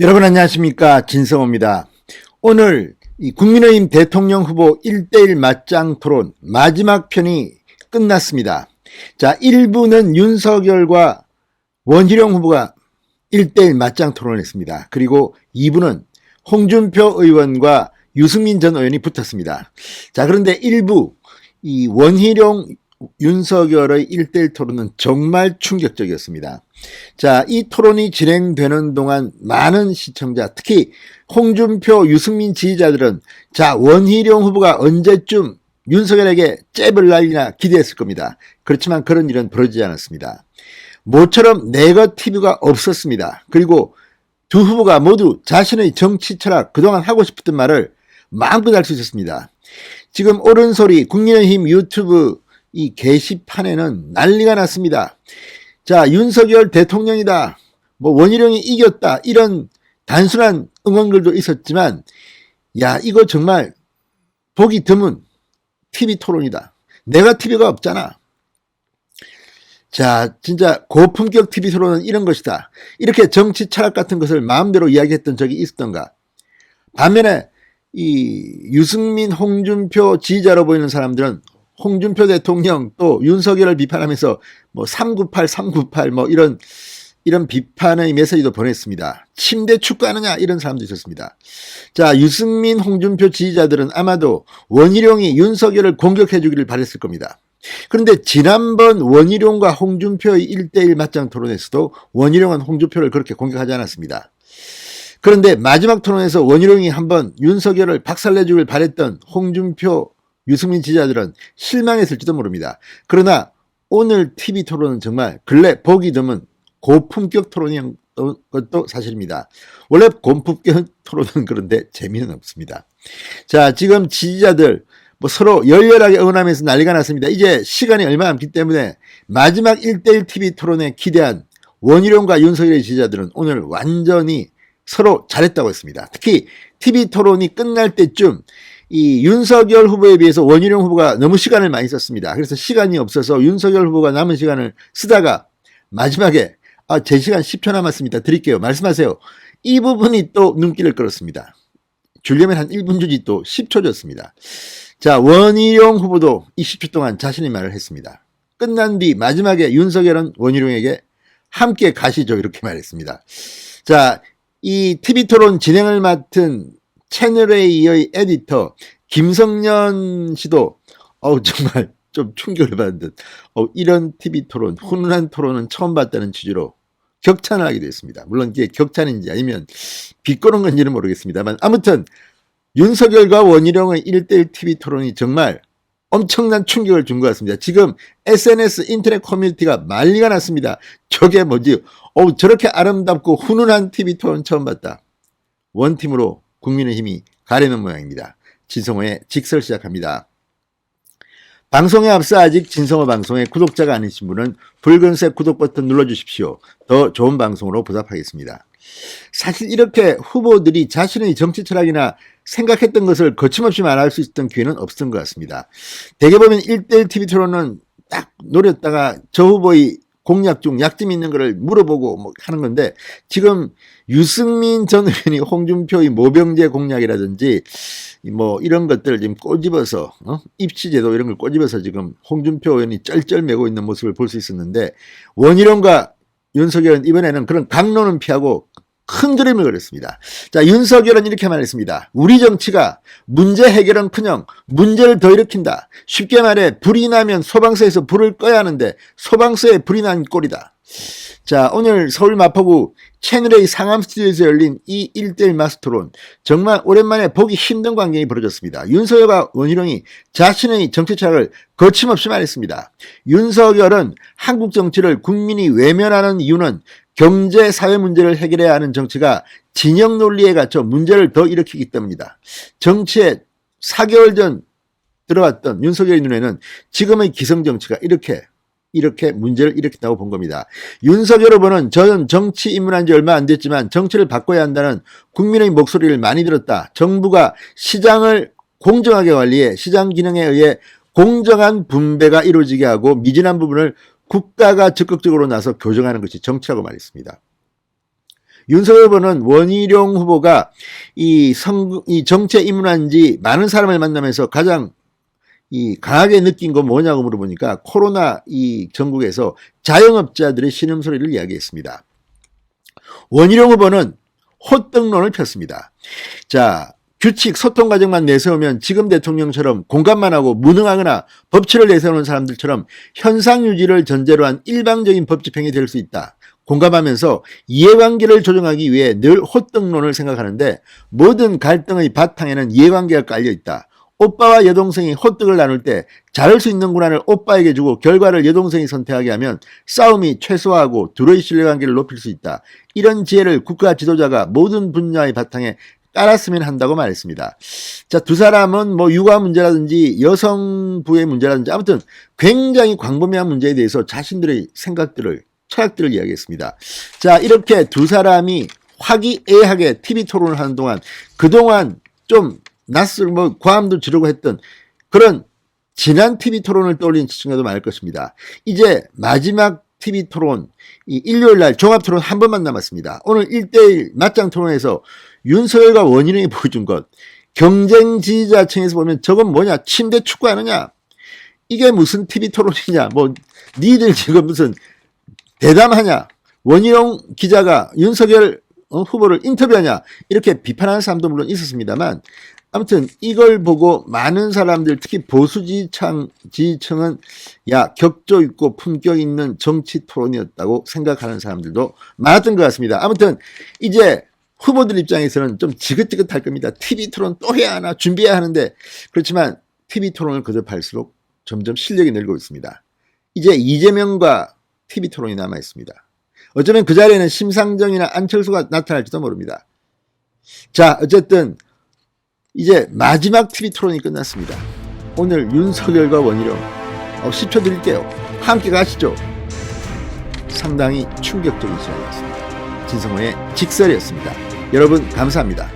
여러분 안녕하십니까, 진성호입니다. 오늘 이 국민의힘 대통령 후보 1대1 맞짱 토론 마지막 편이 끝났습니다. 자, 1부는 윤석열과 원희룡 후보가 1대1 맞짱 토론을 했습니다. 그리고 2부는 홍준표 의원과 유승민 전 의원이 붙었습니다. 자, 그런데 1부 이 원희룡 윤석열의 1대1 토론은 정말 충격적이었습니다. 자, 이 토론이 진행되는 동안 많은 시청자, 특히 홍준표, 유승민 지지자들은 자, 원희룡 후보가 언제쯤 윤석열에게 잽을 날리나 기대했을 겁니다. 그렇지만 그런 일은 벌어지지 않았습니다. 모처럼 네거티브가 없었습니다. 그리고 두 후보가 모두 자신의 정치 철학, 그동안 하고 싶었던 말을 마음껏 할 수 있었습니다. 지금 옳은 소리 국민의힘 유튜브 이 게시판에는 난리가 났습니다. 자, 윤석열 대통령이다, 뭐 원희룡이 이겼다, 이런 단순한 응원글도 있었지만, 야, 이거 정말 보기 드문 TV 토론이다. 내가 TV가 없잖아. 자, 진짜 고품격 TV 토론은 이런 것이다. 이렇게 정치 철학 같은 것을 마음대로 이야기했던 적이 있었던가. 반면에 이 유승민, 홍준표 지지자로 보이는 사람들은 홍준표 대통령 또 윤석열을 비판하면서 뭐 398 뭐 이런 비판의 메시지도 보냈습니다. 침대 축구하느냐 이런 사람도 있었습니다. 자, 유승민, 홍준표 지지자들은 아마도 원희룡이 윤석열을 공격해 주기를 바랬을 겁니다. 그런데 지난번 원희룡과 홍준표의 1대1 맞짱 토론에서도 원희룡은 홍준표를 그렇게 공격하지 않았습니다. 그런데 마지막 토론에서 원희룡이 한번 윤석열을 박살내주길 바랬던 홍준표, 유승민 지지자들은 실망했을지도 모릅니다. 그러나 오늘 TV 토론은 정말 근래 보기 드문 고품격 토론인 것도 사실입니다. 원래 고품격 토론은 그런데 재미는 없습니다. 자, 지금 지지자들 뭐 서로 열렬하게 응원하면서 난리가 났습니다. 이제 시간이 얼마 남기 때문에 마지막 1대1 TV 토론에 기대한 원희룡과 윤석열의 지지자들은 오늘 완전히 서로 잘했다고 했습니다. 특히 TV 토론이 끝날 때쯤 이 윤석열 후보에 비해서 원희룡 후보가 너무 시간을 많이 썼습니다. 그래서 시간이 없어서 윤석열 후보가 남은 시간을 쓰다가 마지막에 제 시간 10초 남았습니다. 드릴게요. 말씀하세요. 이 부분이 또 눈길을 끌었습니다. 주려면 한 1분 주지 또 10초 줬습니다. 자, 원희룡 후보도 이 10초 동안 자신의 말을 했습니다. 끝난 뒤 마지막에 윤석열은 원희룡에게 함께 가시죠 이렇게 말했습니다. 자, 이 TV토론 진행을 맡은 채널A의 에디터 김성년 씨도 정말 좀 충격을 받은 듯 이런 TV토론, 훈훈한 토론은 처음 봤다는 취지로 격찬을 하게 됐습니다. 물론 이게 격찬인지 아니면 비꼬는 건지는 모르겠습니다만 아무튼 윤석열과 원희룡의 1대1 TV토론이 정말 엄청난 충격을 준 것 같습니다. 지금 SNS 인터넷 커뮤니티가 난리가 났습니다. 저게 뭐지? 저렇게 아름답고 훈훈한 TV토론 처음 봤다. 원팀으로 국민의힘이 가려는 모양입니다. 진성호의 직설 시작합니다. 방송에 앞서 아직 진성호 방송의 구독자가 아니신 분은 붉은색 구독 버튼 눌러주십시오. 더 좋은 방송으로 보답하겠습니다. 사실 이렇게 후보들이 자신의 정치 철학이나 생각했던 것을 거침없이 말할 수 있었던 기회는 없었던 것 같습니다. 대개 보면 1대1 TV 토론은 딱 노렸다가 저 후보의 공약 중 약점이 있는 것을 물어보고 뭐 하는 건데 지금 유승민 전 의원이 홍준표의 모병제 공약이라든지 뭐 이런 것들을 지금 꼬집어서 입시제도 이런 걸 꼬집어서 지금 홍준표 의원이 쩔쩔매고 있는 모습을 볼 수 있었는데 원희룡과 윤석열은 이번에는 그런 강론은 피하고 큰 그림을 그렸습니다. 자, 윤석열은 이렇게 말했습니다. 우리 정치가 문제 해결은커녕 문제를 더 일으킨다. 쉽게 말해 불이 나면 소방서에서 불을 꺼야 하는데 소방서에 불이 난 꼴이다. 자, 오늘 서울 마포구 채널A 상암 스튜디오에서 열린 이 1대1 마스토론 정말 오랜만에 보기 힘든 광경이 벌어졌습니다. 윤석열과 원희룡이 자신의 정치 철학을 거침없이 말했습니다. 윤석열은 한국 정치를 국민이 외면하는 이유는 경제, 사회 문제를 해결해야 하는 정치가 진영 논리에 갇혀 문제를 더 일으키기 때문이다. 정치에 4개월 전 들어왔던 윤석열의 눈에는 지금의 기성정치가 이렇게 문제를 일으킨다고 본 겁니다. 윤석열 후보는 저는 정치 입문한 지 얼마 안 됐지만 정치를 바꿔야 한다는 국민의 목소리를 많이 들었다. 정부가 시장을 공정하게 관리해 시장 기능에 의해 공정한 분배가 이루어지게 하고 미진한 부분을 국가가 적극적으로 나서 교정하는 것이 정치라고 말했습니다. 윤석열 후보는 원희룡 후보가 이 정치에 입문한 지 많은 사람을 만나면서 가장 강하게 느낀 건 뭐냐고 물어보니까 코로나 이 전국에서 자영업자들의 신음소리를 이야기했습니다. 원희룡 후보는 호떡론을 폈습니다. 자, 규칙 소통 과정만 내세우면 지금 대통령처럼 공감만 하고 무능하거나 법치를 내세우는 사람들처럼 현상 유지를 전제로 한 일방적인 법 집행이 될 수 있다. 공감하면서 이해관계를 조정하기 위해 늘 호떡론을 생각하는데 모든 갈등의 바탕에는 이해관계가 깔려있다. 오빠와 여동생이 호떡을 나눌 때 자를 수 있는 권한을 오빠에게 주고 결과를 여동생이 선택하게 하면 싸움이 최소화하고 둘의 신뢰관계를 높일 수 있다. 이런 지혜를 국가 지도자가 모든 분야의 바탕에 깔았으면 한다고 말했습니다. 자, 두 사람은 뭐 육아 문제라든지 여성부의 문제라든지 아무튼 굉장히 광범위한 문제에 대해서 자신들의 생각들을 철학들을 이야기했습니다. 자, 이렇게 두 사람이 화기애애하게 TV 토론을 하는 동안 그동안 좀 낯설 고함도 지르고 했던 그런 지난 TV 토론을 떠올리는 시청자도 많을 것입니다. 이제 마지막 TV 토론 일요일날 종합토론 한 번만 남았습니다. 오늘 1대1 맞짱 토론에서 윤석열과 원희룡이 보여준 것, 경쟁 지지자층에서 보면 저건 뭐냐, 침대 축구하느냐, 이게 무슨 TV 토론이냐, 뭐 니들 지금 무슨 대담하냐, 원희룡 기자가 윤석열 후보를 인터뷰하냐, 이렇게 비판하는 사람도 물론 있었습니다만 아무튼 이걸 보고 많은 사람들, 특히 보수 지지층은 야, 격조 있고 품격 있는 정치 토론이었다고 생각하는 사람들도 많았던 것 같습니다. 아무튼 이제 후보들 입장에서는 좀 지긋지긋할 겁니다. TV 토론 또 해야 하나, 준비해야 하는데, 그렇지만 TV 토론을 거듭할수록 점점 실력이 늘고 있습니다. 이제 이재명과 TV 토론이 남아 있습니다. 어쩌면 그 자리에는 심상정이나 안철수가 나타날지도 모릅니다. 자, 어쨌든 이제 마지막 TV 토론이 끝났습니다. 오늘 윤석열과 원희룡 10초 드릴게요. 함께 가시죠. 상당히 충격적인 시간이었습니다. 진성호의 직설이었습니다. 여러분 감사합니다.